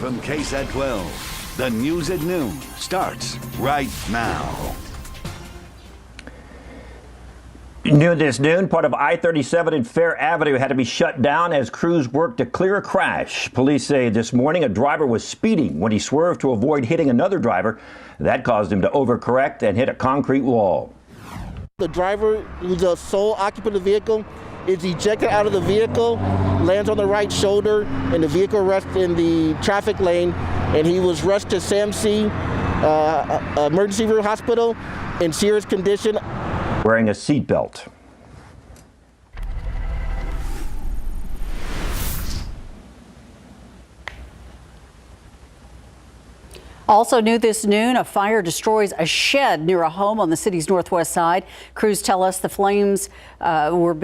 from KSAT 12. The news at noon starts right now. Noon this noon, part of I-37 and Fair Avenue had to be shut down as crews worked to clear a crash. Police say this morning a driver was speeding when he swerved to avoid hitting another driver. That caused him to overcorrect and hit a concrete wall. The driver, who's the sole occupant of the vehicle, is ejected out of the vehicle, lands on the right shoulder, and the vehicle rests in the traffic lane, and he was rushed to SAMC Emergency Room Hospital in serious condition. Wearing a seatbelt. Also new this noon, a fire destroys a shed near a home on the city's northwest side. Crews tell us the flames were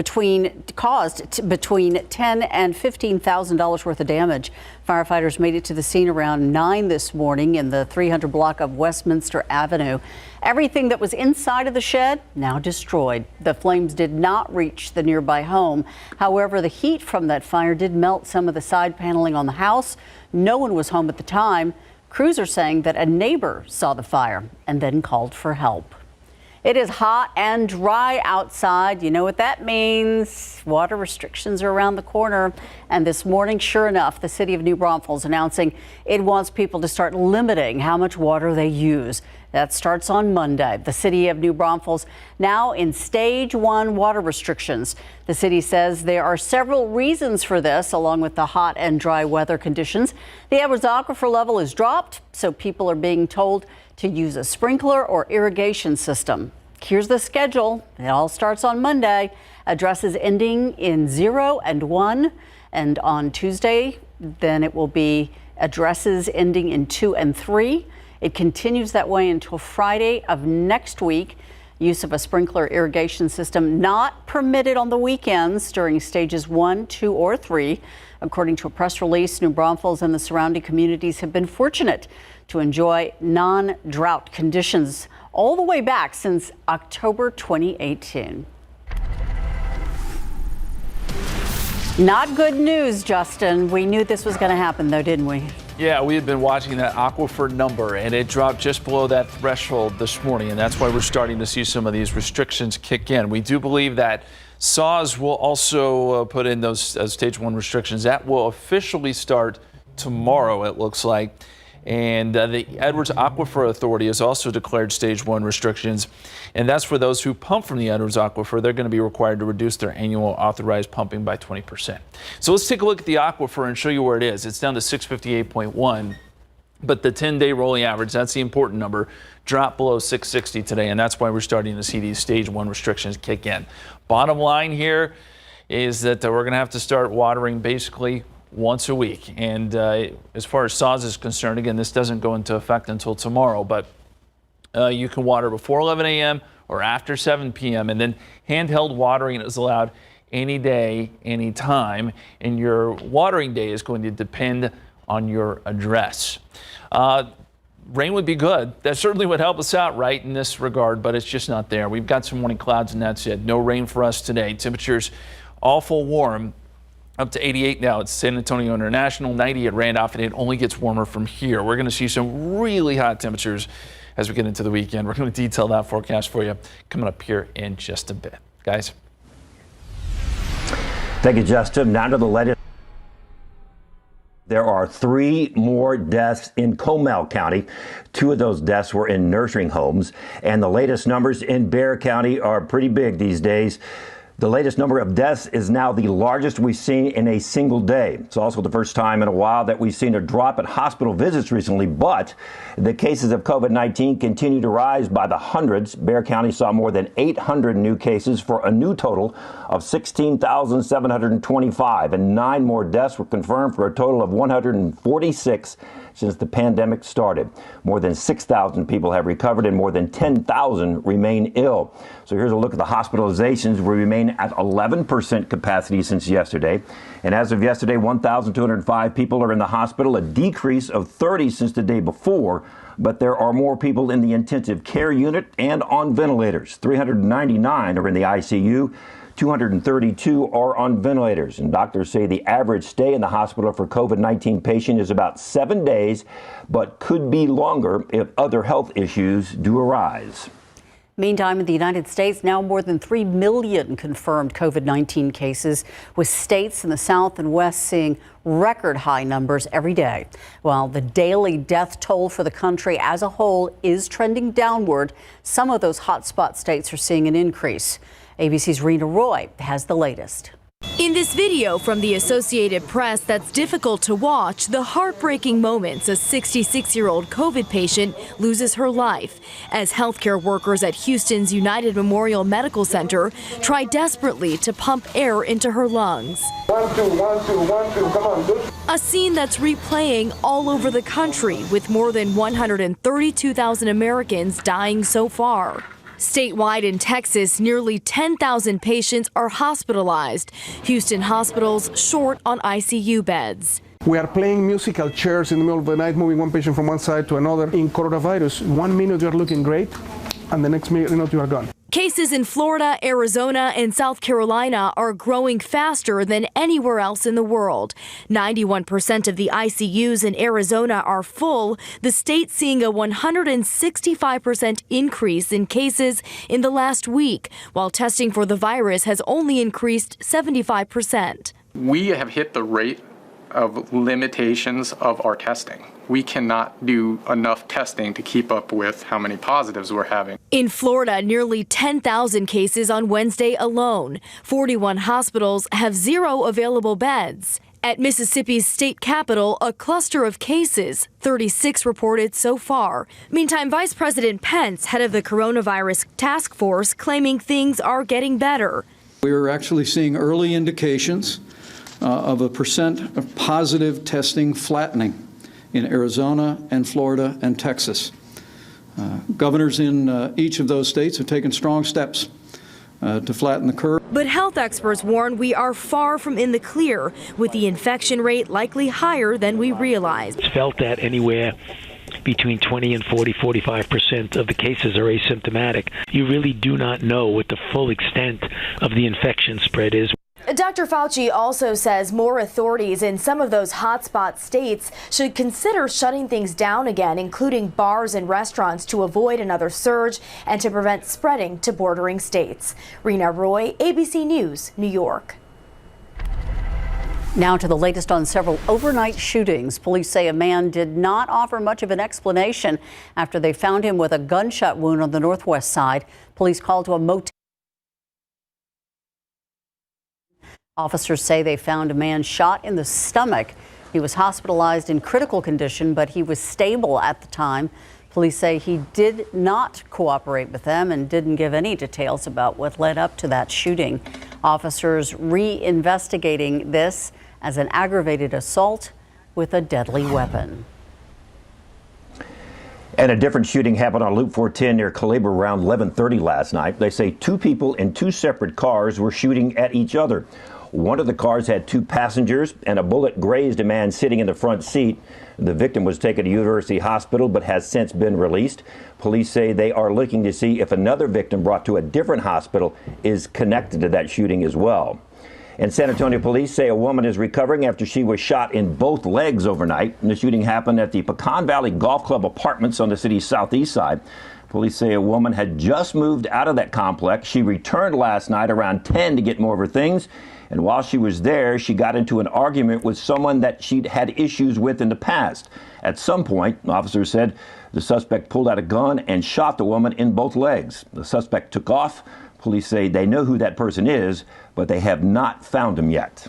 caused between $10,000 and $15,000 worth of damage. Firefighters made it to the scene around 9 this morning in the 300 block of Westminster Avenue. Everything that was inside of the shed now destroyed. The flames did not reach the nearby home. However, the heat from that fire did melt some of the side paneling on the house. No one was home at the time. Crews are saying that a neighbor saw the fire and then called for help. It is hot and dry outside. You know what that means. Water restrictions are around the corner. And this morning, sure enough, the city of New Braunfels announcing it wants people to start limiting how much water they use. That starts on Monday. The city of New Braunfels now in stage 1 water restrictions. The city says there are several reasons for this, along with the hot and dry weather conditions. The Edwards aquifer level is dropped, so people are being told to use a sprinkler or irrigation system. Here's the schedule. It all starts on Monday. Addresses ending in 0 and 1. And on Tuesday, then it will be addresses ending in 2 and 3. It continues that way until Friday of next week. Use of a sprinkler irrigation system not permitted on the weekends during stages 1, 2, or 3. According to a press release, New Braunfels and the surrounding communities have been fortunate to enjoy non-drought conditions all the way back since October 2018. Not good news, Justin. We knew this was going to happen, though, didn't we? Yeah, we had been watching that aquifer number, and it dropped just below that threshold this morning, and that's why we're starting to see some of these restrictions kick in. We do believe that SAWS will also put in those stage 1 restrictions. That will officially start tomorrow, it looks like. And the Edwards Aquifer Authority has also declared stage 1 restrictions, and that's for those who pump from the Edwards Aquifer. They're going to be required to reduce their annual authorized pumping by 20%. So let's take a look at the aquifer and show you where it is. It's down to 658.1, but the 10-day rolling average, that's the important number, dropped below 660 today, and that's why we're starting to see these stage 1 restrictions kick in. Bottom line here is that we're going to have to start watering basically once a week. And as far as SAWS is concerned, again, this doesn't go into effect until tomorrow, but you can water before 11 a.m. or after 7 p.m. And then handheld watering is allowed any day, any time. And your watering day is going to depend on your address. Rain would be good. That certainly would help us out, right, in this regard, but it's just not there. We've got some morning clouds, and that's it. No rain for us today. Temperatures awful warm. Up to 88 now at San Antonio International, 90 at Randolph, and it only gets warmer from here. We're going to see some really hot temperatures as we get into the weekend. We're going to detail that forecast for you coming up here in just a bit. Guys. Thank you, Justin. Now to the latest. There are 3 more deaths in Comal County. 2 of those deaths were in nursing homes, and the latest numbers in Bexar County are pretty big these days. The latest number of deaths is now the largest we've seen in a single day. It's also the first time in a while that we've seen a drop in hospital visits recently, but the cases of COVID-19 continue to rise by the hundreds. Bexar County saw more than 800 new cases for a new total of 16,725, and 9 more deaths were confirmed for a total of 146 since the pandemic started. More than 6,000 people have recovered and more than 10,000 remain ill. So here's a look at the hospitalizations. We remain at 11% capacity since yesterday. And as of yesterday, 1,205 people are in the hospital, a decrease of 30 since the day before. But there are more people in the intensive care unit and on ventilators. 399 are in the ICU. 232 are on ventilators, and doctors say the average stay in the hospital for COVID-19 patient is about 7 days, but could be longer if other health issues do arise. Meantime, in the United States, now more than 3 million confirmed COVID-19 cases, with states in the South and West seeing record high numbers every day. While the daily death toll for the country as a whole is trending downward, some of those hotspot states are seeing an increase. ABC's Rena Roy has the latest. In this video from the Associated Press that's difficult to watch, the heartbreaking moments a 66-year-old COVID patient loses her life as healthcare workers at Houston's United Memorial Medical Center try desperately to pump air into her lungs. 1, 2, 1, 2, 1, 2, come on, good. A scene that's replaying all over the country with more than 132,000 Americans dying so far. Statewide in Texas, nearly 10,000 patients are hospitalized. Houston hospitals short on ICU beds. We are playing musical chairs in the middle of the night, moving one patient from one side to another. In coronavirus, 1 minute you're looking great, and the next minute you are gone. Cases in Florida, Arizona, and South Carolina are growing faster than anywhere else in the world. 91% of the ICUs in Arizona are full, the state seeing a 165% increase in cases in the last week, while testing for the virus has only increased 75%. We have hit the rate of limitations of our testing. We cannot do enough testing to keep up with how many positives we're having. In Florida, nearly 10,000 cases on Wednesday alone. 41 hospitals have 0 available beds. At Mississippi's state capital, a cluster of cases, 36 reported so far. Meantime, Vice President Pence, head of the coronavirus task force, claiming things are getting better. We're actually seeing early indications of a percent of positive testing flattening in Arizona and Florida and Texas. Governors in each of those states have taken strong steps to flatten the curve. But health experts warn we are far from in the clear, with the infection rate likely higher than we realized. It's felt that anywhere between 20 and 45% of the cases are asymptomatic. You really do not know what the full extent of the infection spread is. Dr. Fauci also says more authorities in some of those hotspot states should consider shutting things down again, including bars and restaurants, to avoid another surge and to prevent spreading to bordering states. Rena Roy, ABC News, New York. Now to the latest on several overnight shootings. Police say a man did not offer much of an explanation after they found him with a gunshot wound on the northwest side. Police called to a motel. Officers say they found a man shot in the stomach. He was hospitalized in critical condition, but he was stable at the time. Police say he did not cooperate with them and didn't give any details about what led up to that shooting. Officers re-investigating this as an aggravated assault with a deadly weapon. And a different shooting happened on Loop 410 near Calibre around 11:30 last night. They say 2 people in 2 separate cars were shooting at each other. One of the cars had 2 passengers, and a bullet grazed a man sitting in the front seat. The victim was taken to University Hospital but has since been released. Police say they are looking to see if another victim brought to a different hospital is connected to that shooting as well. And San Antonio police say a woman is recovering after she was shot in both legs overnight. The shooting happened at the Pecan Valley Golf Club apartments on the city's southeast side. Police say a woman had just moved out of that complex. She returned last night around 10 to get more of her things. And while she was there, she got into an argument with someone that she'd had issues with in the past. At some point, officers said the suspect pulled out a gun and shot the woman in both legs. The suspect took off. Police say they know who that person is, but they have not found him yet.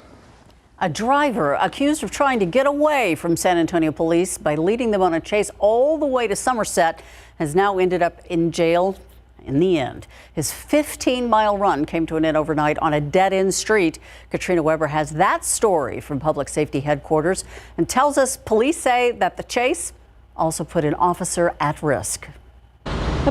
A driver accused of trying to get away from San Antonio police by leading them on a chase all the way to Somerset has now ended up in jail in the end. His 15-mile run came to an end overnight on a dead-end street. Katrina Weber has that story from Public Safety Headquarters and tells us police say that the chase also put an officer at risk.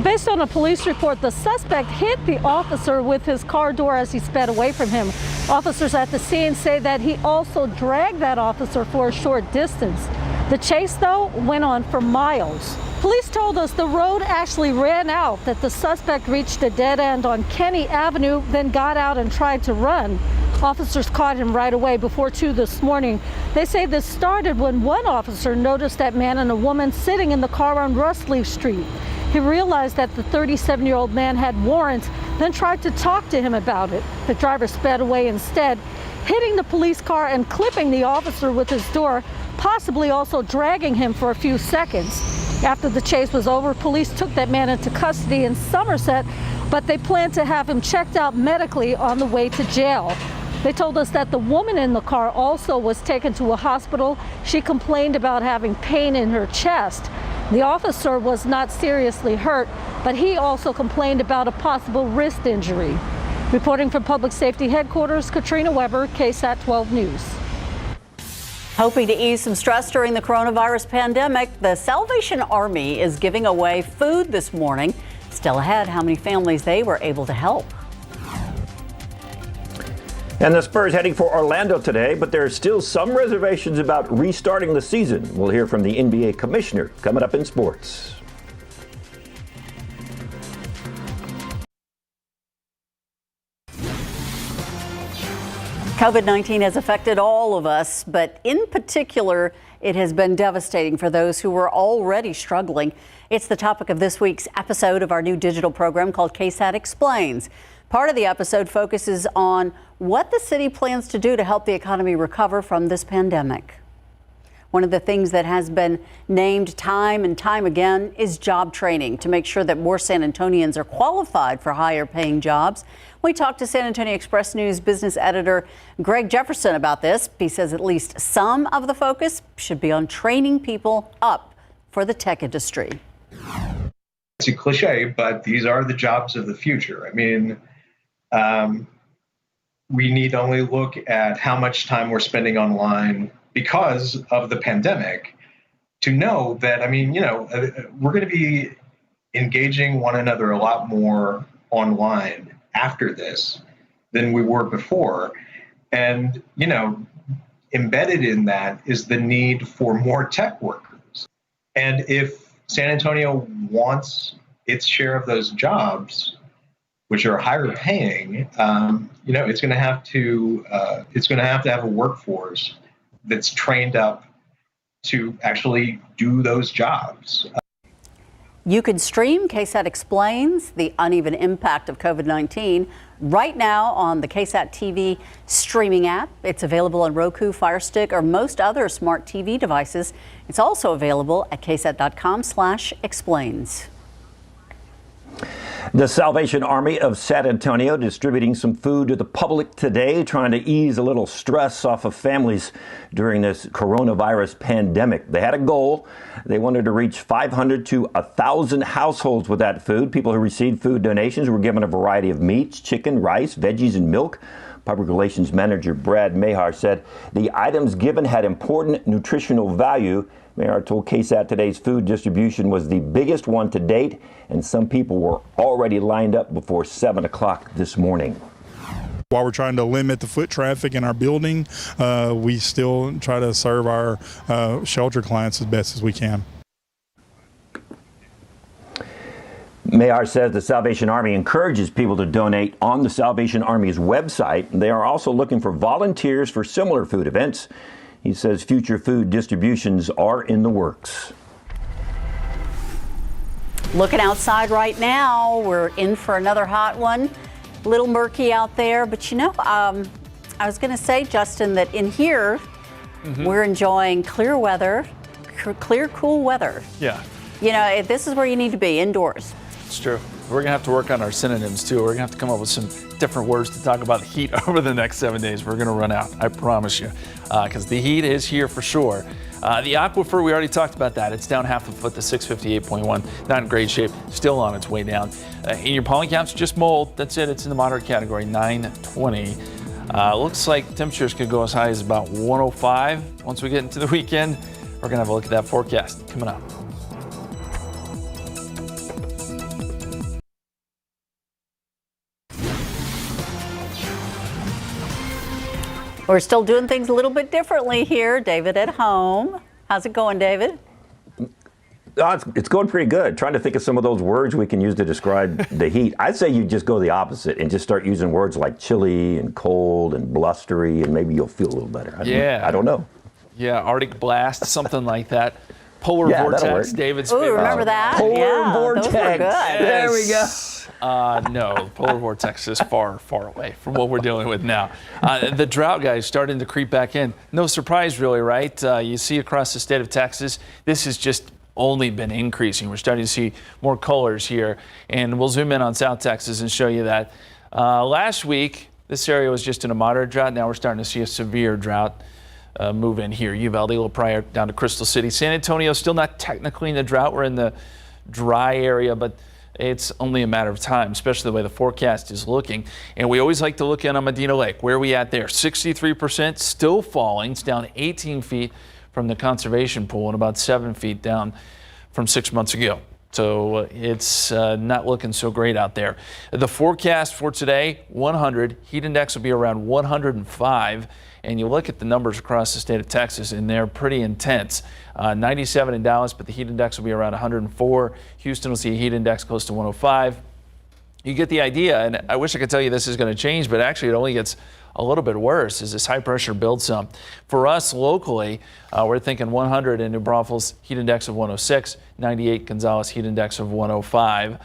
Based on a police report, the suspect hit the officer with his car door as he sped away from him. Officers at the scene say that he also dragged that officer for a short distance. The chase, though, went on for miles. Police told us the road actually ran out, that the suspect reached a dead end on Kenny Avenue, then got out and tried to run. Officers caught him right away before 2 this morning. They say this started when one officer noticed that man and a woman sitting in the car on Rustleaf Street. He realized that the 37-year-old man had warrants, then tried to talk to him about it. The driver sped away instead, hitting the police car and clipping the officer with his door, possibly also dragging him for a few seconds. After the chase was over, police took that man into custody in Somerset, but they plan to have him checked out medically on the way to jail. They told us that the woman in the car also was taken to a hospital. She complained about having pain in her chest. The officer was not seriously hurt, but he also complained about a possible wrist injury. Reporting from Public Safety Headquarters, Katrina Weber, KSAT 12 News. Hoping to ease some stress during the coronavirus pandemic, the Salvation Army is giving away food this morning. Still ahead, how many families they were able to help. And the Spurs heading for Orlando today, but there are still some reservations about restarting the season. We'll hear from the NBA commissioner coming up in sports. COVID-19 has affected all of us, but in particular, it has been devastating for those who were already struggling. It's the topic of this week's episode of our new digital program called KSAT Explains. Part of the episode focuses on what the city plans to do to help the economy recover from this pandemic. One of the things that has been named time and time again is job training to make sure that more San Antonians are qualified for higher paying jobs. We talked to San Antonio Express News business editor Greg Jefferson about this. He says at least some of the focus should be on training people up for the tech industry. It's a cliche, but these are the jobs of the future. I mean, we need only look at how much time we're spending online because of the pandemic to know that, I mean, we're going to be engaging one another a lot more online after this than we were before. And, embedded in that is the need for more tech workers. And if San Antonio wants its share of those jobs, which are higher paying, it's going to have to have a workforce that's trained up to actually do those jobs. You can stream KSAT Explains, the uneven impact of COVID-19, right now on the KSAT TV streaming app. It's available on Roku, Fire Stick, or most other smart TV devices. It's also available at ksat.com/explains. The Salvation Army of San Antonio distributing some food to the public today, trying to ease a little stress off of families during this coronavirus pandemic. They had a goal. They wanted to reach 500 to 1,000 households with that food. People who received food donations were given a variety of meats, chicken, rice, veggies, and milk. Public Relations Manager Brad Mahar said the items given had important nutritional value. Mahar told KSAT today's food distribution was the biggest one to date, and some people were already lined up before 7 o'clock this morning. While we're trying to limit the foot traffic in our building, we still try to serve our shelter clients as best as we can. Mahar says the Salvation Army encourages people to donate on the Salvation Army's website. They are also looking for volunteers for similar food events. He says future food distributions are in the works. Looking outside right now, we're in for another hot one. A little murky out there, but I was going to say, Justin, that in here, we're enjoying clear weather, clear, cool weather. Yeah. This is where you need to be, indoors. It's true. We're going to have to work on our synonyms, too. We're going to have to come up with some different words to talk about the heat over the next 7 days. We're going to run out, I promise you, because the heat is here for sure. The aquifer, we already talked about that. It's down half a foot to 658.1. Not in great shape. Still on its way down. In your pollen counts, just mold. That's it. It's in the moderate category, 920. Looks like temperatures could go as high as about 105 once we get into the weekend. We're going to have a look at that forecast coming up. We're still doing things a little bit differently here. David at home. How's it going, David? It's going pretty good. Trying to think of some of those words we can use to describe the heat. I'd say you just go the opposite and just start using words like chilly and cold and blustery, and maybe you'll feel a little better. I don't know. Yeah, Arctic blast, something like that. Polar vortex, David's favorite. Remember that? Polar vortex. Those were good. There we go. No, polar vortex is far, far away from what we're dealing with now. The drought, guys, starting to creep back in. No surprise, really, right? You see across the state of Texas, this has just only been increasing. We're starting to see more colors here, and we'll zoom in on South Texas and show you that. Last week, this area was just in a moderate drought. Now we're starting to see a severe drought move in here. Uvalde, a little prior down to Crystal City. San Antonio still not technically in the drought. We're in the dry area, but it's only a matter of time, especially the way the forecast is looking. And we always like to look in on Medina Lake. Where are we at there? 63%, still falling. It's down 18 feet from the conservation pool and about 7 feet down from 6 months ago. So it's not looking so great out there. The forecast for today, 100. Heat index will be around 105. And you look at the numbers across the state of Texas, and they're pretty intense. 97 in Dallas, but the heat index will be around 104. Houston will see a heat index close to 105. You get the idea, and I wish I could tell you this is going to change, but actually it only gets a little bit worse as this high pressure builds up. For us locally, we're thinking 100 in New Braunfels, heat index of 106, 98 Gonzales, heat index of 105.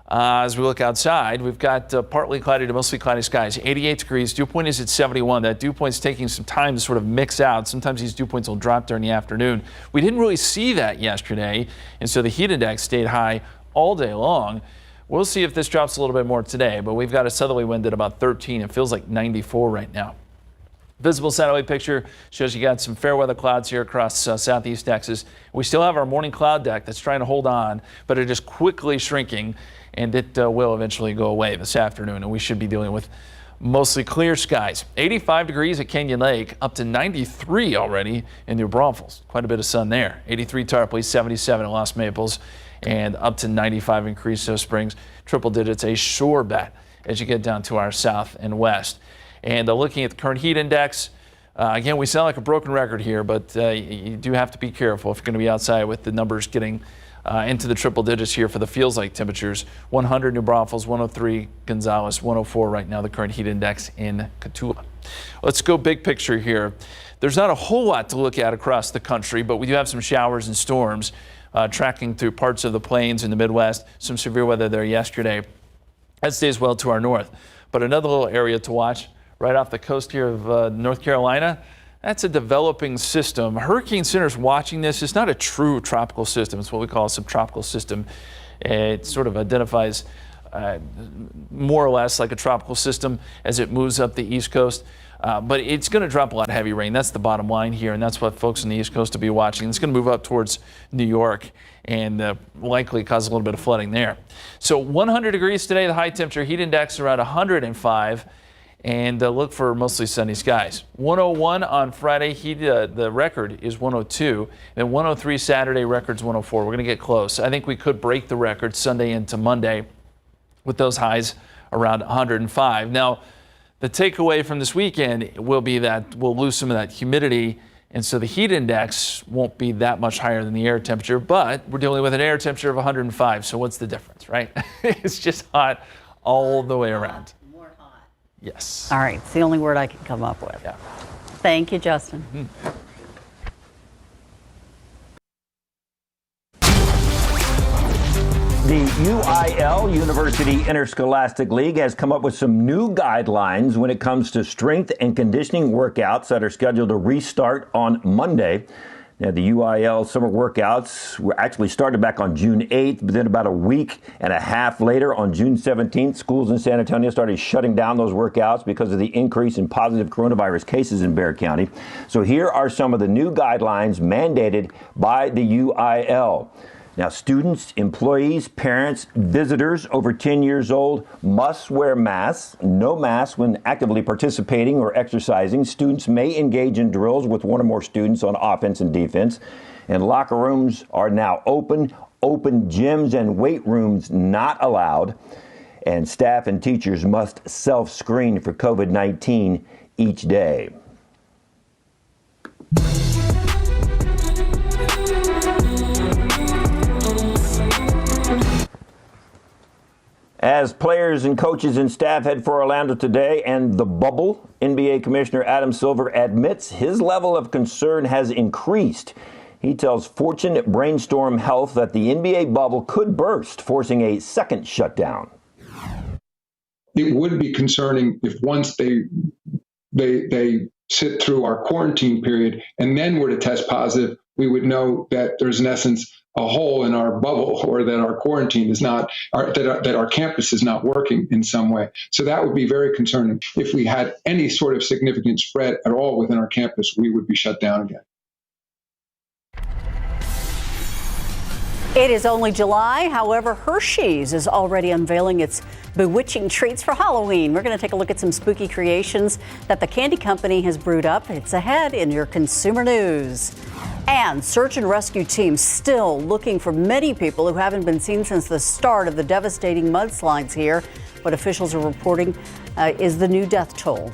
As we look outside, we've got partly cloudy to mostly cloudy skies, 88 degrees. Dew point is at 71. That dew point's taking some time to sort of mix out. Sometimes these dew points will drop during the afternoon. We didn't really see that yesterday, and so the heat index stayed high all day long. We'll see if this drops a little bit more today, but we've got a southerly wind at about 13. It feels like 94 right now. Visible satellite picture shows you got some fair weather clouds here across southeast Texas. We still have our morning cloud deck that's trying to hold on, but it is quickly shrinking, and it will eventually go away this afternoon, and we should be dealing with mostly clear skies. 85 degrees at Canyon Lake, up to 93 already in New Braunfels. Quite a bit of sun there. 83 Tarpley, 77 at Los Maples, and up to 95 in Creosote Springs. Triple digits, a sure bet as you get down to our south and west. And looking at the current heat index, again, we sound like a broken record here, but you do have to be careful if you're going to be outside with the numbers getting into the triple digits here for the feels like temperatures. 100 New Braunfels, 103 Gonzales, 104 right now, the current heat index in Cotulla. Let's go big picture here. There's not a whole lot to look at across the country, but we do have some showers and storms tracking through parts of the plains in the Midwest. Some severe weather there yesterday. That stays well to our north. But another little area to watch right off the coast here of North Carolina, that's a developing system. Hurricane Center's watching this. It's not a true tropical system. It's what we call a subtropical system. It sort of identifies more or less like a tropical system as it moves up the East Coast. But it's going to drop a lot of heavy rain. That's the bottom line here, and that's what folks on the East Coast will be watching. It's going to move up towards New York and likely cause a little bit of flooding there. So 100 degrees today, the high temperature heat index around 105. And look for mostly sunny skies. 101 on Friday, the record is 102. Then 103 Saturday, record's 104. We're going to get close. I think we could break the record Sunday into Monday with those highs around 105. Now, the takeaway from this weekend will be that we'll lose some of that humidity, and so the heat index won't be that much higher than the air temperature, but we're dealing with an air temperature of 105, so what's the difference, right? It's just hot all the way around. Yes. All right. It's the only word I can come up with. Yeah. Thank you, Justin. Mm-hmm. The UIL, University Interscholastic League, has come up with some new guidelines when it comes to strength and conditioning workouts that are scheduled to restart on Monday. Now, the UIL summer workouts were actually started back on June 8th, but then about a week and a half later, on June 17th, schools in San Antonio started shutting down those workouts because of the increase in positive coronavirus cases in Bexar County. So here are some of the new guidelines mandated by the UIL. Now, students, employees, parents, visitors over 10 years old must wear masks. No masks when actively participating or exercising. Students may engage in drills with one or more students on offense and defense. And locker rooms are now open. Open gyms and weight rooms not allowed. And staff and teachers must self-screen for COVID-19 each day. As players and coaches and staff head for Orlando today and the bubble, NBA Commissioner Adam Silver admits his level of concern has increased. He tells Fortune Brainstorm Health that the NBA bubble could burst, forcing a second shutdown. It would be concerning if once they sit through our quarantine period and then were to test positive, we would know that there's in essence a hole in our bubble, or that our quarantine is not, that our campus is not working in some way. So that would be very concerning. If we had any sort of significant spread at all within our campus, we would be shut down again. It is only July. However, Hershey's is already unveiling its bewitching treats for Halloween. We're going to take a look at some spooky creations that the candy company has brewed up. It's ahead in your consumer news. And search and rescue teams still looking for many people who haven't been seen since the start of the devastating mudslides here. What officials are reporting is the new death toll.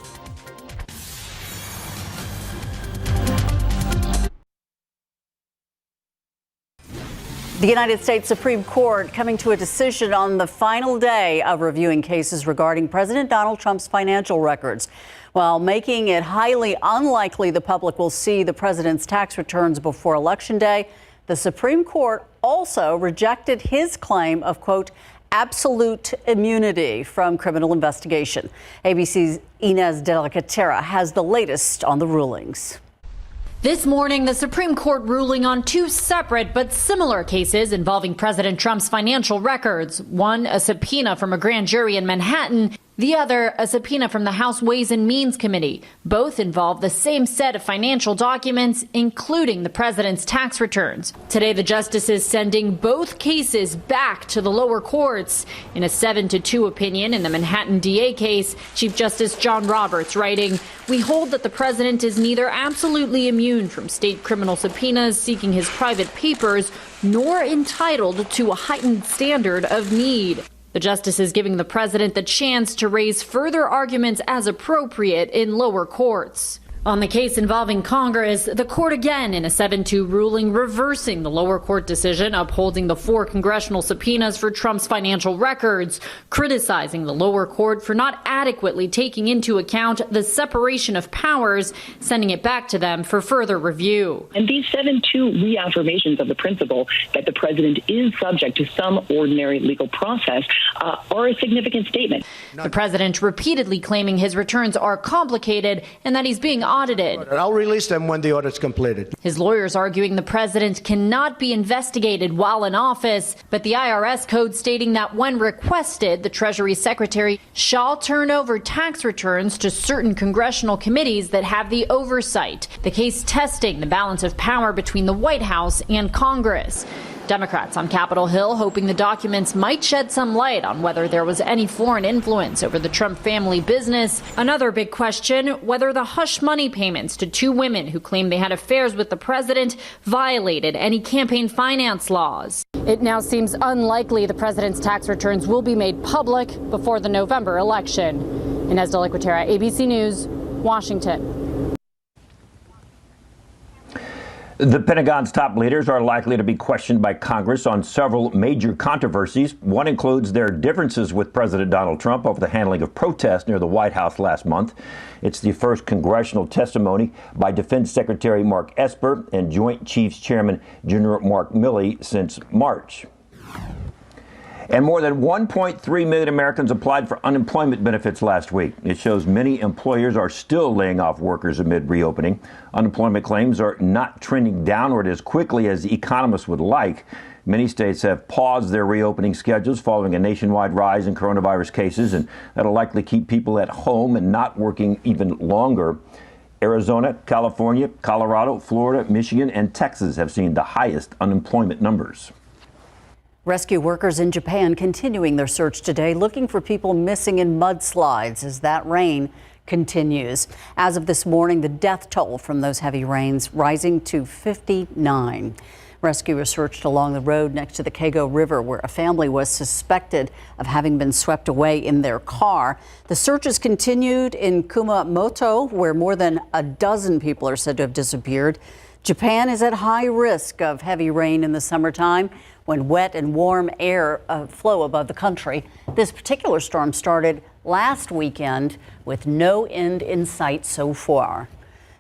The United States Supreme Court coming to a decision on the final day of reviewing cases regarding President Donald Trump's financial records, while making it highly unlikely the public will see the president's tax returns before Election Day. The Supreme Court also rejected his claim of, quote, absolute immunity from criminal investigation. ABC's Inez de la Catera has the latest on the rulings. This morning, the Supreme Court ruling on two separate but similar cases involving President Trump's financial records. One, a subpoena from a grand jury in Manhattan. The other, a subpoena from the House Ways and Means Committee. Both involve the same set of financial documents, including the president's tax returns. Today, the justices sending both cases back to the lower courts. In a 7-2 opinion in the Manhattan DA case, Chief Justice John Roberts writing, "We hold that the president is neither absolutely immune from state criminal subpoenas seeking his private papers, nor entitled to a heightened standard of need." The justices giving the president the chance to raise further arguments as appropriate in lower courts. On the case involving Congress, the court again in a 7-2 ruling reversing the lower court decision upholding the 4 congressional subpoenas for Trump's financial records, criticizing the lower court for not adequately taking into account the separation of powers, sending it back to them for further review. And these 7-2 reaffirmations of the principle that the president is subject to some ordinary legal process are a significant statement. The president repeatedly claiming his returns are complicated and that he's being audited. I'll release them when the audit's completed. His lawyers arguing the president cannot be investigated while in office, but the IRS code stating that when requested, the Treasury Secretary shall turn over tax returns to certain congressional committees that have the oversight. The case testing the balance of power between the White House and Congress. Democrats on Capitol Hill hoping the documents might shed some light on whether there was any foreign influence over the Trump family business. Another big question, whether the hush money payments to 2 women who claimed they had affairs with the president violated any campaign finance laws. It now seems unlikely the president's tax returns will be made public before the November election. Inez de la Catera, ABC News, Washington. The Pentagon's top leaders are likely to be questioned by Congress on several major controversies. One includes their differences with President Donald Trump over the handling of protests near the White House last month. It's the first congressional testimony by Defense Secretary Mark Esper and Joint Chiefs Chairman General Mark Milley since March. And more than 1.3 million Americans applied for unemployment benefits last week. It shows many employers are still laying off workers amid reopening. Unemployment claims are not trending downward as quickly as economists would like. Many states have paused their reopening schedules following a nationwide rise in coronavirus cases, and that'll likely keep people at home and not working even longer. Arizona, California, Colorado, Florida, Michigan, and Texas have seen the highest unemployment numbers. Rescue workers in Japan continuing their search today, looking for people missing in mudslides as that rain continues. As of this morning, the death toll from those heavy rains rising to 59. Rescuers searched along the road next to the Kago River, where a family was suspected of having been swept away in their car. The searches continued in Kumamoto, where more than a dozen people are said to have disappeared. Japan is at high risk of heavy rain in the summertime when wet and warm air flow above the country. This particular storm started last weekend with no end in sight so far.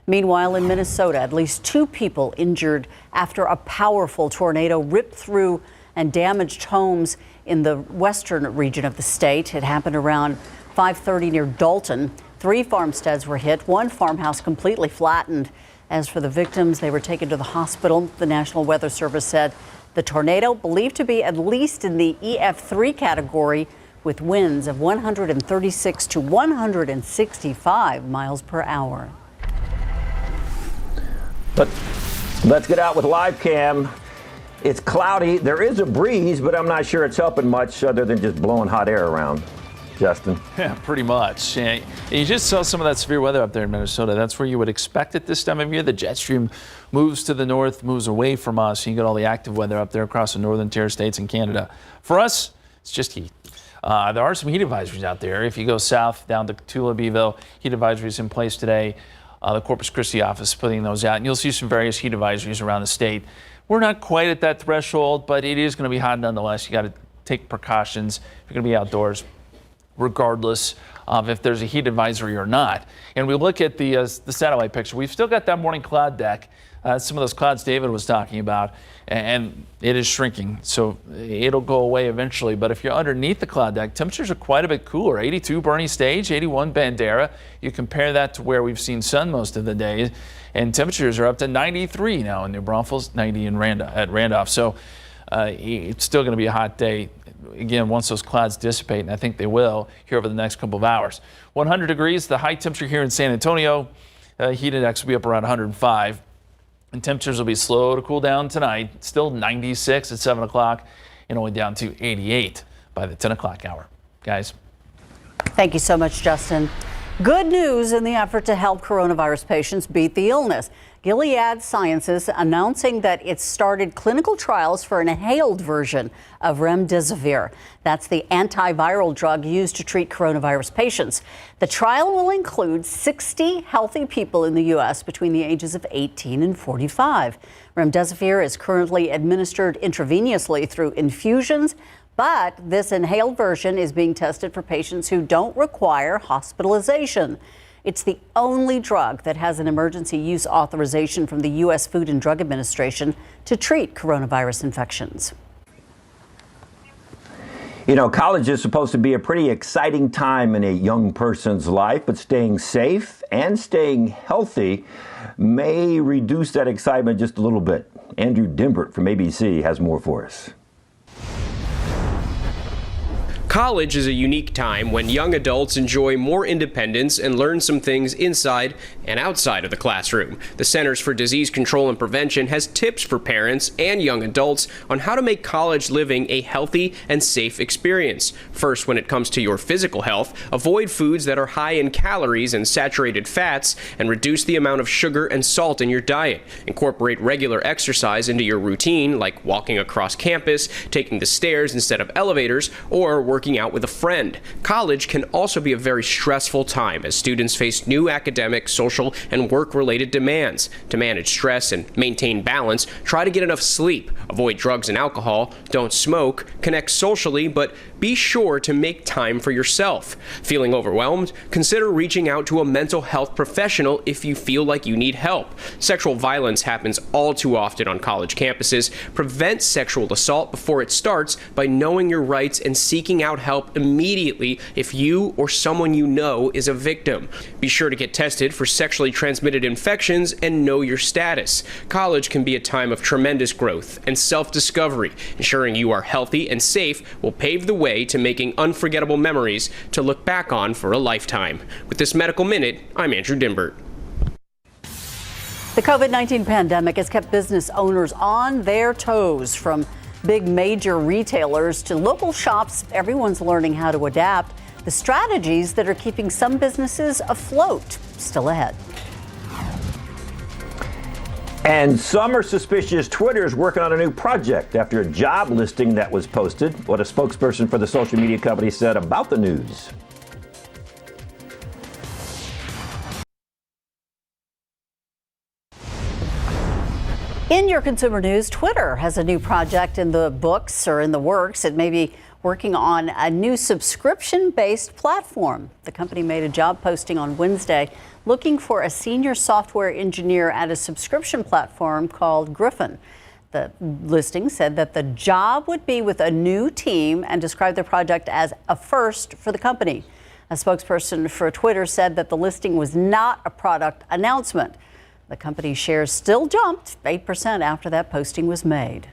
Meanwhile, in Minnesota, at least 2 people injured after a powerful tornado ripped through and damaged homes in the western region of the state. It happened around 5:30 near Dalton. 3 farmsteads were hit, 1 farmhouse completely flattened. As for the victims, they were taken to the hospital. The National Weather Service said the tornado, believed to be at least in the EF3 category, with winds of 136 to 165 miles per hour. But let's get out with live cam. It's cloudy. There is a breeze, but I'm not sure it's helping much other than just blowing hot air around. Justin? Yeah, pretty much. And you just saw some of that severe weather up there in Minnesota. That's where you would expect it this time of year. The jet stream moves to the north, moves away from us. You get all the active weather up there across the northern tier states and Canada. For us, it's just heat. There are some heat advisories out there. If you go south down to Tula, Beeville, heat advisories in place today. The Corpus Christi office is putting those out, and you'll see some various heat advisories around the state. We're not quite at that threshold, but it is going to be hot nonetheless. You got to take precautions if you're going to be outdoors, regardless of if there's a heat advisory or not. And we look at the satellite picture. We've still got that morning cloud deck, some of those clouds David was talking about, and it is shrinking. So it'll go away eventually. But if you're underneath the cloud deck, temperatures are quite a bit cooler. 82 Bernie Stage, 81 Bandera. You compare that to where we've seen sun most of the day, and temperatures are up to 93 now in New Braunfels, 90 in Randolph. So it's still going to be a hot day. Again, once those clouds dissipate, and I think they will here over the next couple of hours. 100 degrees, the high temperature here in San Antonio. Heat index will be up around 105. And temperatures will be slow to cool down tonight. Still 96 at 7 o'clock and only down to 88 by the 10 o'clock hour. Guys. Thank you so much, Justin. Good news in the effort to help coronavirus patients beat the illness. Gilead Sciences announcing that it started clinical trials for an inhaled version of remdesivir. That's the antiviral drug used to treat coronavirus patients. The trial will include 60 healthy people in the U.S. between the ages of 18 and 45. Remdesivir is currently administered intravenously through infusions, but this inhaled version is being tested for patients who don't require hospitalization. It's the only drug that has an emergency use authorization from the U.S. Food and Drug Administration to treat coronavirus infections. You know, college is supposed to be a pretty exciting time in a young person's life, but staying safe and staying healthy may reduce that excitement just a little bit. Andrew Dimbert from ABC has more for us. College is a unique time when young adults enjoy more independence and learn some things inside and outside of the classroom. The Centers for Disease Control and Prevention has tips for parents and young adults on how to make college living a healthy and safe experience. First, when it comes to your physical health, avoid foods that are high in calories and saturated fats and reduce the amount of sugar and salt in your diet. Incorporate regular exercise into your routine, like walking across campus, taking the stairs instead of elevators, or working out with a friend. College can also be a very stressful time as students face new academic, social, and work-related demands. To manage stress and maintain balance, try to get enough sleep, avoid drugs and alcohol, don't smoke, connect socially, but be sure to make time for yourself. Feeling overwhelmed? Consider reaching out to a mental health professional if you feel like you need help. Sexual violence happens all too often on college campuses. Prevent sexual assault before it starts by knowing your rights and seeking out help immediately if you or someone you know is a victim. Be sure to get tested for sexually transmitted infections and know your status. College can be a time of tremendous growth and self-discovery. Ensuring you are healthy and safe will pave the way to making unforgettable memories to look back on for a lifetime. With this Medical Minute, I'm Andrew Dimbert. The COVID-19 pandemic has kept business owners on their toes. From big major retailers to local shops, everyone's learning how to adapt. The strategies that are keeping some businesses afloat still ahead. And some are suspicious Twitter's working on a new project after a job listing that was posted. What a spokesperson for the social media company said about the news. In your consumer news, Twitter has a new project in the books or in the works. It may be working on a new subscription-based platform. The company made a job posting on Wednesday looking for a senior software engineer at a subscription platform called Griffin. The listing said that the job would be with a new team and described the project as a first for the company. A spokesperson for Twitter said that the listing was not a product announcement. The company's shares still jumped 8% after that posting was made.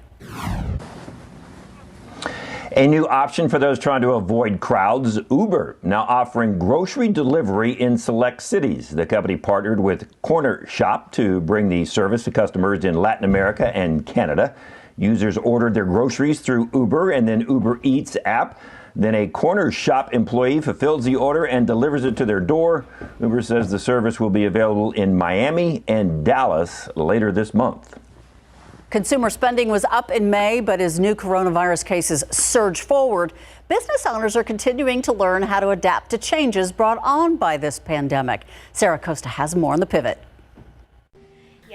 A new option for those trying to avoid crowds, Uber, now offering grocery delivery in select cities. The company partnered with Corner Shop to bring the service to customers in Latin America and Canada. Users ordered their groceries through Uber and then Uber Eats app. Then a Corner Shop employee fulfills the order and delivers it to their door. Uber says the service will be available in Miami and Dallas later this month. Consumer spending was up in May, but as new coronavirus cases surge forward, business owners are continuing to learn how to adapt to changes brought on by this pandemic. Sarah Costa has more on the pivot.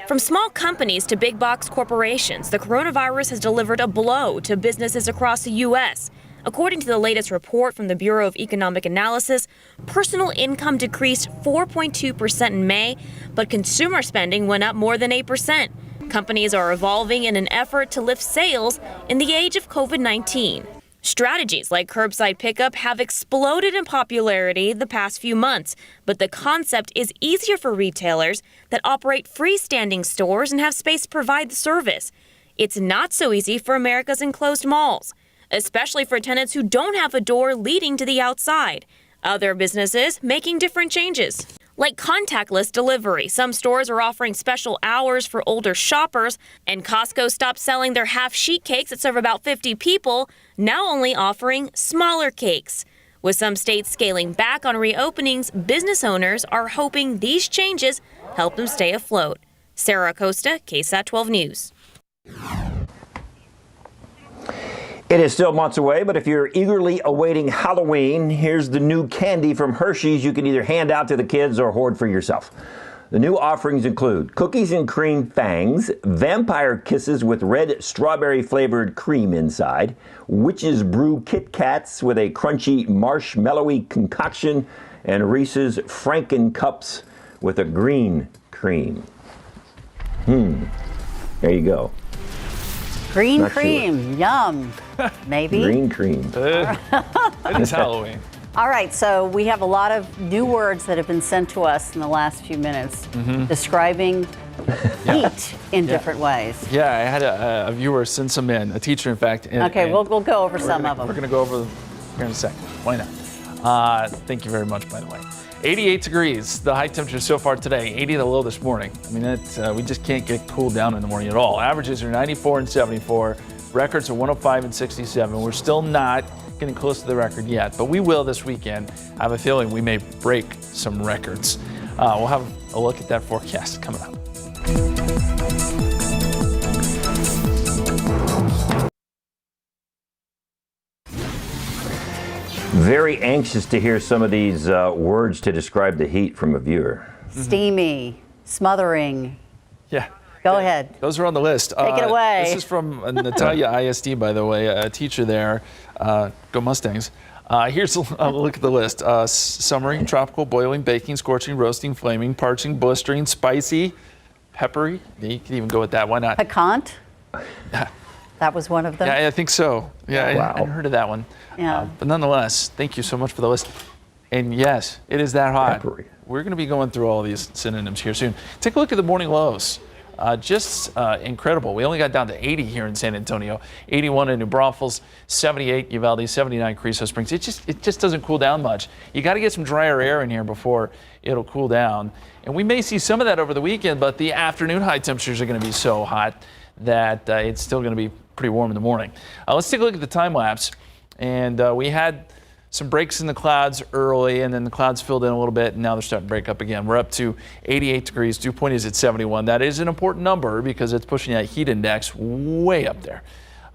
From small companies to big box corporations, the coronavirus has delivered a blow to businesses across the U.S. According to the latest report from the Bureau of Economic Analysis, personal income decreased 4.2% in May, but consumer spending went up more than 8%. Companies are evolving in an effort to lift sales in the age of COVID-19. Strategies like curbside pickup have exploded in popularity the past few months, but the concept is easier for retailers that operate freestanding stores and have space to provide the service. It's not so easy for America's enclosed malls, especially for tenants who don't have a door leading to the outside. Other businesses making different changes. Like contactless delivery, some stores are offering special hours for older shoppers, and Costco stopped selling their half-sheet cakes that serve about 50 people, now only offering smaller cakes. With some states scaling back on reopenings, business owners are hoping these changes help them stay afloat. Sarah Costa, KSAT 12 News. It is still months away, but if you're eagerly awaiting Halloween, here's the new candy from Hershey's you can either hand out to the kids or hoard for yourself. The new offerings include cookies and cream fangs, vampire kisses with red strawberry flavored cream inside, witch's brew Kit Kats with a crunchy marshmallowy concoction, and Reese's Franken cups with a green cream. There you go. Green Not cream, sure. Yum, maybe. Green cream. It is Halloween. All right, so we have a lot of new words that have been sent to us in the last few minutes describing heat in different ways. Yeah, I had a viewer send some in, a teacher, in fact. Okay, we'll go over some of them. We're going to go over them here in a second. Why not? Thank you very much, by the way. 88 degrees, the high temperature so far today, 80 the low this morning. I mean, we just can't get cooled down in the morning at all. Averages are 94 and 74. Records are 105 and 67. We're still not getting close to the record yet, but we will this weekend. I have a feeling we may break some records. We'll have a look at that forecast coming up. Very anxious to hear some of these words to describe the heat from a viewer. Steamy, smothering. Yeah. Go ahead. Those are on the list. Take it away. This is from Natalia ISD, by the way, a teacher there. Go Mustangs. Here's a look at the list. Summery, tropical, boiling, baking, scorching, roasting, flaming, parching, blistering, spicy, peppery. You can even go with that. Why not? Piquant. That was one of them. Yeah, I think so. Yeah, Wow. I hadn't heard of that one. Yeah. But nonetheless, thank you so much for the list. And yes, it is that hot. Peppery. We're going to be going through all these synonyms here soon. Take a look at the morning lows. Just incredible. We only got down to 80 here in San Antonio, 81 in New Braunfels, 78 Uvalde, 79 Carrizo Springs. It just doesn't cool down much. You got to get some drier air in here before it'll cool down. And we may see some of that over the weekend, but the afternoon high temperatures are going to be so hot that it's still going to be pretty warm in the morning. Let's take a look at the time lapse. And we had some breaks in the clouds early, and then the clouds filled in a little bit, and now they're starting to break up again. We're up to 88 degrees. Dew point is at 71. That is an important number because it's pushing that heat index way up there.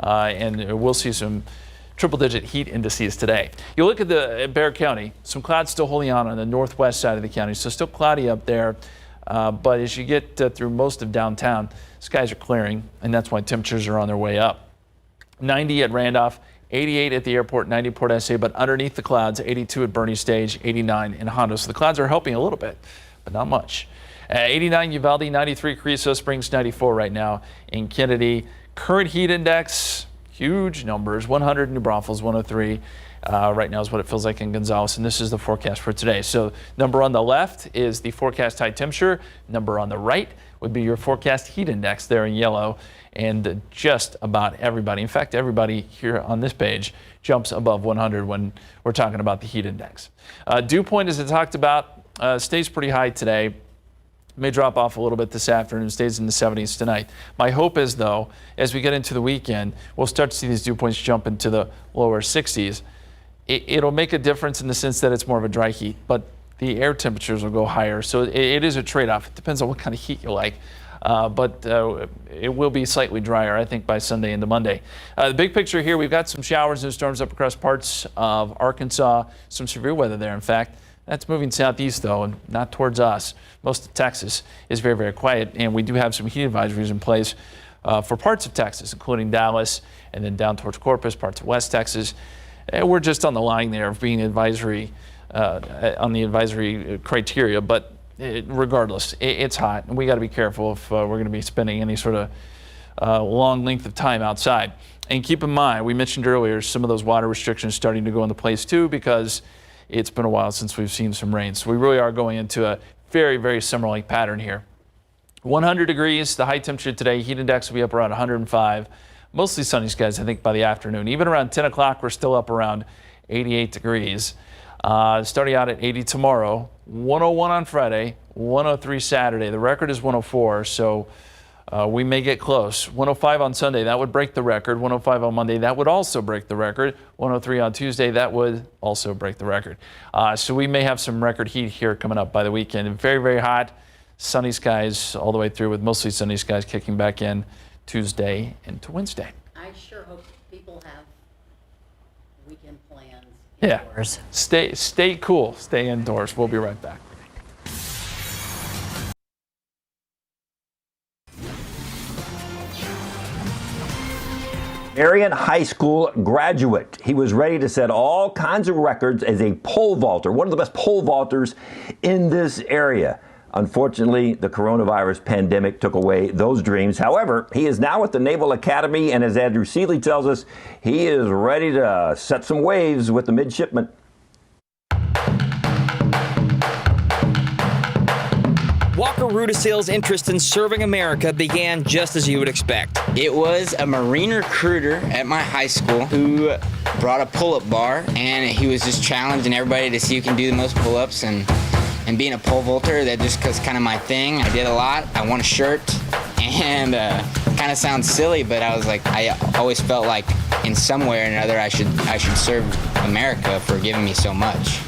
And we'll see some triple-digit heat indices today. You look at Bexar County, some clouds still holding on the northwest side of the county, so still cloudy up there. But as you get through most of downtown, skies are clearing, and that's why temperatures are on their way up. 90 at Randolph, 88 at the airport, 90 Port SA, but underneath the clouds, 82 at Bernie Stage, 89 in Hondo. So the clouds are helping a little bit, but not much. 89 Uvalde, 93 Carrizo Springs, 94 right now in Kennedy. Current heat index, huge numbers, 100 in New Braunfels, 103. Right now is what it feels like in Gonzales, and this is the forecast for today. So number on the left is the forecast high temperature. Number on the right would be your forecast heat index there in yellow. And just about everybody, in fact, everybody here on this page jumps above 100 when we're talking about the heat index. Dew point, as I talked about, stays pretty high today. May drop off a little bit this afternoon, stays in the 70s tonight. My hope is, though, as we get into the weekend, we'll start to see these dew points jump into the lower 60s. It'll make a difference in the sense that it's more of a dry heat, but the air temperatures will go higher. So it is a trade-off. It depends on what kind of heat you like. But it will be slightly drier, I think, by Sunday into Monday. The big picture here, we've got some showers and storms up across parts of Arkansas, some severe weather there, in fact. That's moving southeast, though, and not towards us. Most of Texas is very, very quiet, and we do have some heat advisories in place for parts of Texas, including Dallas, and then down towards Corpus, parts of West Texas. And we're just on the line there of being advisory, on the advisory criteria, but regardless, it's hot, and we got to be careful if we're going to be spending any sort of long length of time outside. And keep in mind, we mentioned earlier, some of those water restrictions starting to go into place too, because it's been a while since we've seen some rain. So we really are going into a very, very summer-like pattern here. 100 degrees, the high temperature today. Heat index will be up around 105. Mostly sunny skies, I think, by the afternoon. Even around 10 o'clock, we're still up around 88 degrees. Starting out at 80 tomorrow, 101 on Friday, 103 Saturday. The record is 104, so we may get close. 105 on Sunday, that would break the record. 105 on Monday, that would also break the record. 103 on Tuesday, that would also break the record. So we may have some record heat here coming up by the weekend. Very, very hot, sunny skies all the way through, with mostly sunny skies kicking back in Tuesday into Wednesday. I sure hope people have weekend plans. Yeah, Indoors. stay cool, stay indoors. We'll be right back. Marion High School graduate. He was ready to set all kinds of records as a pole vaulter, one of the best pole vaulters in this area. Unfortunately, the coronavirus pandemic took away those dreams. However, he is now at the Naval Academy, and as Andrew Seeley tells us, he is ready to set some waves with the midshipmen. Walker Rudisale's interest in serving America began just as you would expect. It was a Marine recruiter at my high school who brought a pull-up bar, and he was just challenging everybody to see who can do the most pull-ups. And being a pole vaulter, that just was kind of my thing. I did a lot. I won a shirt, and kind of sounds silly, but I was like, I always felt like in some way or another I should serve America for giving me so much.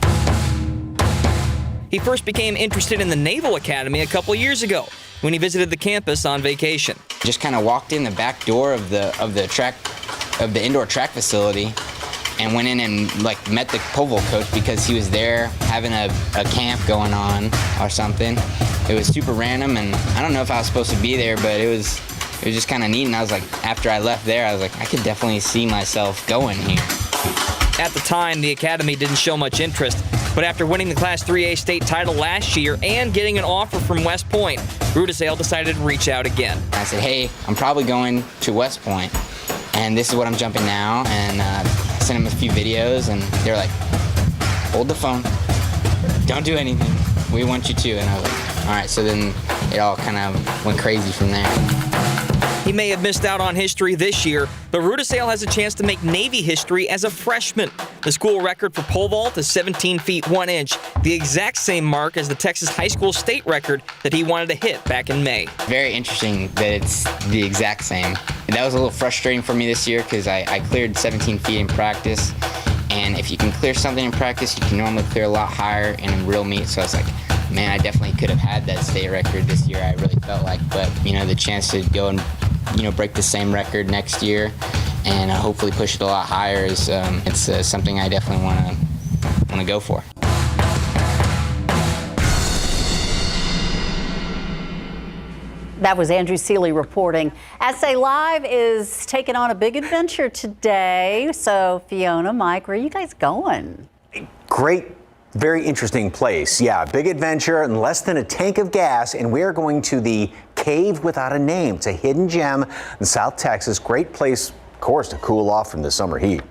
He first became interested in the Naval Academy a couple years ago when he visited the campus on vacation. Just kind of walked in the back door of the indoor track facility, and went in and met the pole vault coach because he was there having a camp going on or something. It was super random, and I don't know if I was supposed to be there, but it was just kind of neat. And I was like, after I left there, I was like, I could definitely see myself going here. At the time, the Academy didn't show much interest, but after winning the Class 3A state title last year and getting an offer from West Point, Rudisale decided to reach out again. I said, hey, I'm probably going to West Point, and this is what I'm jumping now, and sent them a few videos, and they were like, hold the phone, don't do anything, we want you to. And I was like, all right. So then it all kind of went crazy from there. He may have missed out on history this year, but Rudisale has a chance to make Navy history as a freshman. The school record for pole vault is 17 feet 1 inch, the exact same mark as the Texas high school state record that he wanted to hit back in May. Very interesting that it's the exact same. And that was a little frustrating for me this year because I cleared 17 feet in practice. And if you can clear something in practice, you can normally clear a lot higher in real meet. So I was like, man, I definitely could have had that state record this year, I really felt like. But, the chance to go and, break the same record next year and hopefully push it a lot higher is it's something I definitely want to go for. That was Andrew Seeley reporting. SA Live is taking on a big adventure today. So Fiona, Mike, where are you guys going? Great, very interesting place. Yeah, big adventure and less than a tank of gas. And we're going to the Cave Without a Name. It's a hidden gem in South Texas. Great place, of course, to cool off from the summer heat.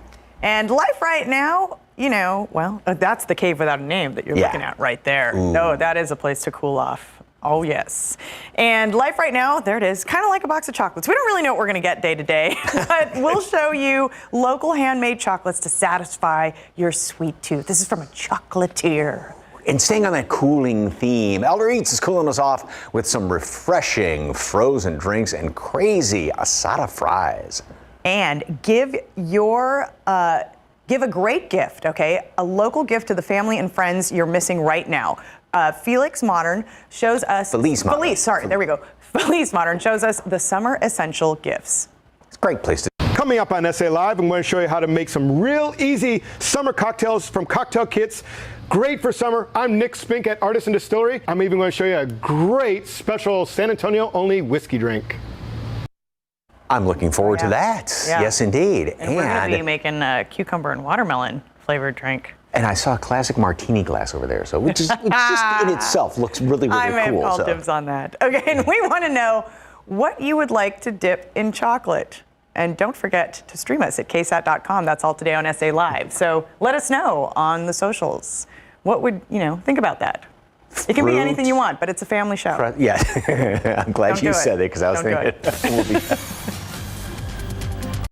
And life right now, you know, well, that's the Cave Without a Name that you're looking at right there. Ooh. No, that is a place to cool off. Oh, yes. And life right now, there it is, kind of like a box of chocolates. We don't really know what we're going to get day to day, but we'll show you local handmade chocolates to satisfy your sweet tooth. This is from a chocolatier. And staying on that cooling theme, Elder Eats is cooling us off with some refreshing frozen drinks and crazy asada fries. And give a great gift, okay? A local gift to the family and friends you're missing right now. Felice Modern shows us... Felice Modern shows us the summer essential gifts. It's a great place to... Coming up on SA Live, I'm going to show you how to make some real easy summer cocktails from cocktail kits. Great for summer. I'm Nick Spink at Artisan Distillery. I'm even going to show you a great special San Antonio only whiskey drink. I'm looking forward to that. Yeah. Yes, indeed. And we're going to be making a cucumber and watermelon flavored drink. And I saw a classic martini glass over there, so which just in itself looks really, really I may cool. have called dibs on that. Okay, and we want to know what you would like to dip in chocolate. And don't forget to stream us at KSAT.com. That's all today on SA Live. So let us know on the socials. What would, think about that. It can be anything you want, but it's a family show. Yeah, I'm glad you said it because I was Don't thinking.